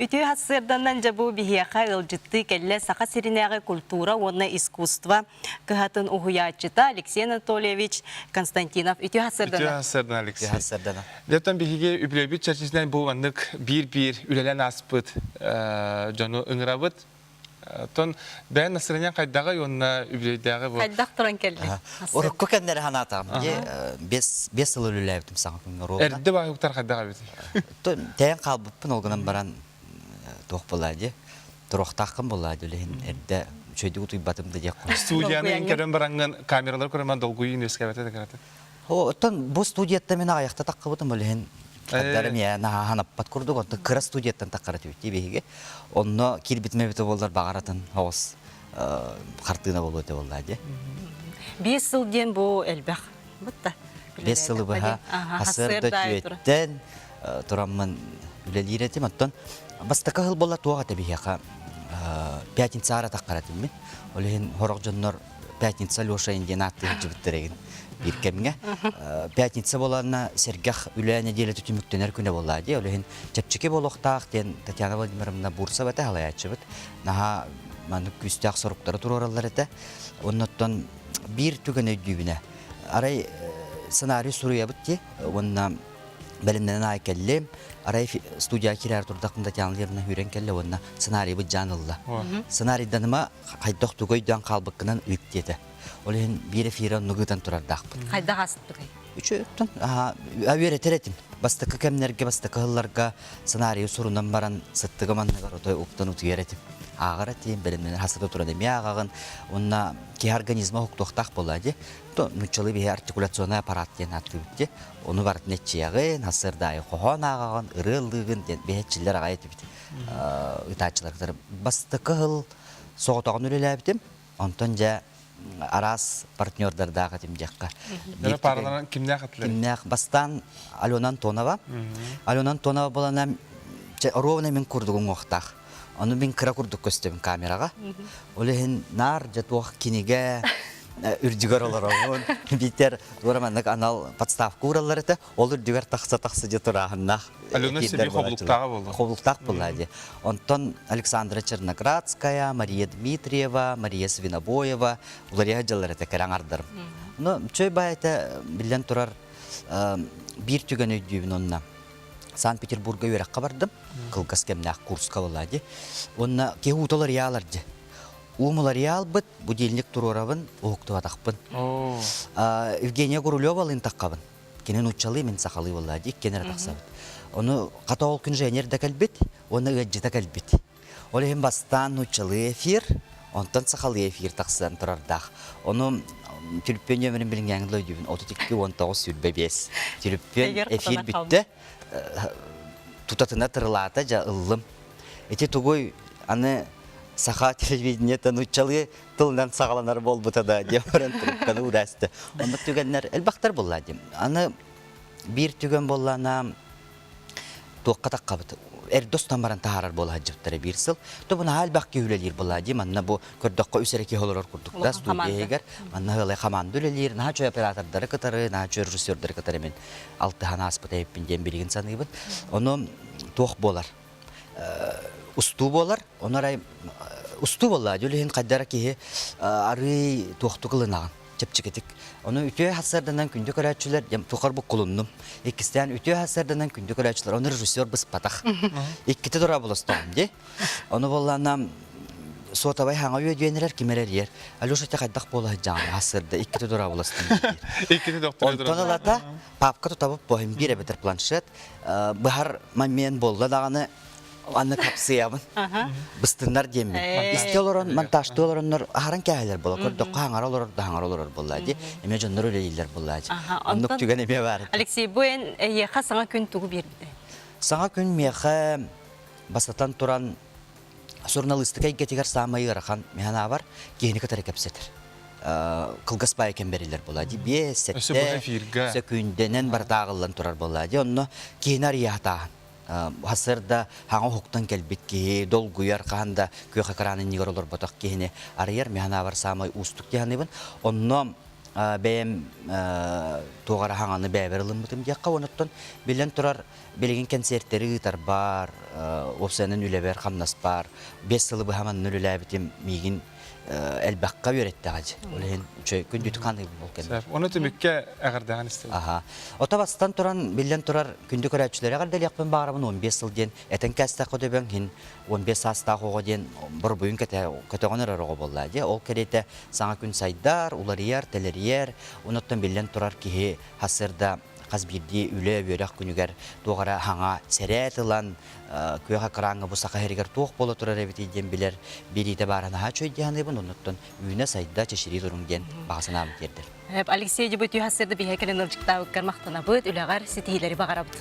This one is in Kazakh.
Ütü hasırdandan jabu bihiyaka ılcıttı kelle saqa sirinağı kultura ona iskustva kıhatın uhuyatçıta Alexey Anatolievich Konstantinov. Ütü hasırdandan. Ütü hasırdan Alexey. Ütü hasırdan. Zaten bihige üblebit çerçesinden bu anlık bir ülelen aspıt canı ıngırabıt. Ton ben nasırından kaydağı yonuna übledağı bu. Kaydak turan kelle. Orukku kendileri hanatam. Beş yıl ölülerdim sana kunları. Erde var yoktar kaydağı biti. Ton teyen kalbıpın olgunan baran toq boladı. Toroqtaqın boladı ölehin erde şöyle utuy batımda diye koy. Studiyanın enkerden barangın kameralar kurman dolguyu neskabete de karate. O ton bu studiyatta men ayakta taqqıbıdım ölehin. Kaddarım ya na hanappat kurduk onu kıra studiyattan taqqarat bitti bihige. Onu kirbitme bite bollar bağaratın havas qartığına boladı boladı. 5 yıl diyen bu elbaq. Butta. 5 yılı baha hasırda tüyetten turamman üleliretim attan bastaka hıl bolla tuğa tabi yaqa пятница ара таққаратым мен олehen хорогжоннор пятница лоша инден атты жибиттереген биркемге пятница болана сергах үлә неделе түтүмүктөнөр күнө болла ди олehen чепчеке болохтаак ден Татьяна Владимировна бурса бата халаячыбыт наха манук күстак соруктары турораллар эте оннотон бир түгөнө дүйбүнө арай сценарий суруябыт ди онна Belimden aykellim, araya stüdya kirar turdakında canlılarına hüren kelle onunla senaryo bu canlıla. Senaryodan ama haydak tuğaydan kalbıkından yüktedi. Olan bir firan nugudan turar dağıpın. Hayda hastı kay. Üçü tun, avere teretim. Bastıkı kemlerge, bastıkı hıllarga senaryo sorundan baran sıttığı manlıgar otoy uktan utuyeretim. Ağır etiyim, belimden hasada turadım ya ağağın onunla ki organizma huktuqtaq boladı. То нучалы бе артикуляционный аппарат ден атыбыт. Оны барып нетчияғы, насырдай қоған ағаған, ырылдығын ден бейетчілер ағай етібіт. Үтачылар бастықы ғыл соғытағын өлеләбітім. Онтон жа арас партнердардағы дем жаққа. Параларынан кімне қатылыр? Кімне бастан Алена Тонова. Алена Тонова боланам ровно мен күрдігін оқтақ. Оны мен кіра күрдік көстебін камераға. Олеген нар жатуақ кенеге үрдігер олар битер дураманлык анал подставка уралар это ол үрдігер тақса же турағыннақ. Алена себе хоблуктағы болды. Хоблуктақ болады. Онтон Александра Черноградская, Мария Дмитриева, Мария Свинобоева, олар жалар это кераңардарым. Но чөй бай это билен турар бир түген өйдүйбін онна. Санкт-Петербурга өрәққа бардым. Кылгас кемнақ курска болады. Онна кеутолар яаларды. Умылар ялбыт, будильник турорабын, оқту атақпын. Евгения Гурулева алын таққабын. Кенен учалы мен сақалы болады, кенер атақсабыт. Оны қатауыл күн жәнерді кәлбет, оны өджеті кәлбет. Ол ең бастан учалы эфир, онтан сақалы эфир тақсан тұрардақ. Оны түріппен өмірін білін әңгілі өйдебін, 32-19 сүрбе 5. Түріппен эфир бітті, тұтатына тұрылата жа ұлым. Эти тугой, аны Саха телевидениетен учалы тылынан сағаланар бол бұтада деуірін тұрыпқаны урасты. Оны түгенлер әлбақтар болады. Аны бір түген болана тоққа таққа бұты. Достан баран тағарар бола жыптары бір сыл. Бұны әлбақ кеулелер болады. Манна бұл көрдіққа өсереке олар көрдікта студия егер. Манна ғылай қаманды өлелер. Наға чөй оператордары кітары, наға чөй режиссердары кітары мен алты хана аспыта еппенден береген санығыбын. Оны тоқ болар. Усту болар, онарай усту болады. Өлеген қайдара кеге ары тоқты қылынаған, чепчекетік. Оны үтөй хасарданан күнді көрәтшілер, тоқар бұл құлындым. Екістен үтөй хасарданан күнді көрәтшілер, оны режиссер біз патақ. Еккеті дұра болыстығым, де. Оны болғаннан сотабай хаңа өйденерер кемерер ер. Алеша те қайдақ болығы жаңы хасырды, еккеті дұра болыстығым. Онтон алата папқа тұтабып бойым бір әбетер планшет. Бұхар мен болды дағаны Анны капсыябын. Быстындар демін. Истел орын, монтажды оларынлар ағаран кәйлер бола. Көрдіққа хаңар олар болады. Еме жонлар өлейлер болады. Оннық түген еме бар. Алексей, бұйын еқа саңа күн тұғы берді? Саңа күн меқі басатан тұран журналистика екетігер самайы ғарақан механа бар. Кейіні кітары кәпсетір. Қылғас бай екен берілер болады. Бес, сәтті, сөкүйінденен бар тағылын тұрар болады. Онны кейіні арияқтағын. Hasırda hangi hukuktan kelbetki, dolguyar kanda köy hakaranın nigar olur batak kihine arayar mihana var samay ustuk diyanibin. Onno benim tuğara hanganı beyverelim bitim diyakka onuttan bilen turar Белеген концерттері ұтар бар, опсанын үлебер қамнас бар, 5 сылы бұхаманын үлеләбітім мейгін әлбаққа өретті ғады. Олеген күндіті қаны бұл кәді. Оны түмікке әғірдаған істеді. Аха. Отабастан туран билен турар күндү көрәчүләре гардал якпын барабын 15 жыл ден. Этен кәстә кодебен хин 15 аста кого ден бер буйын кәтәгонер рого болла ди. Ол керете саңа күн сайдар, уларияр, телерияр, уноттан билен турар ки хасырда казбирди үле бөрәк күнүгәр тугара хаңа сәрәтылан көйгә караңгы бу сака хәригәр тук боло турар бит дигән билер бирите барана ха чөй дигән бу уноттан үйнә сайда чешири турунген багасына кердер. Алексей Дебутю хасырды бихекелен ылжыкта өккер мақтана бұд, үләғар сетейлері бағарабыд.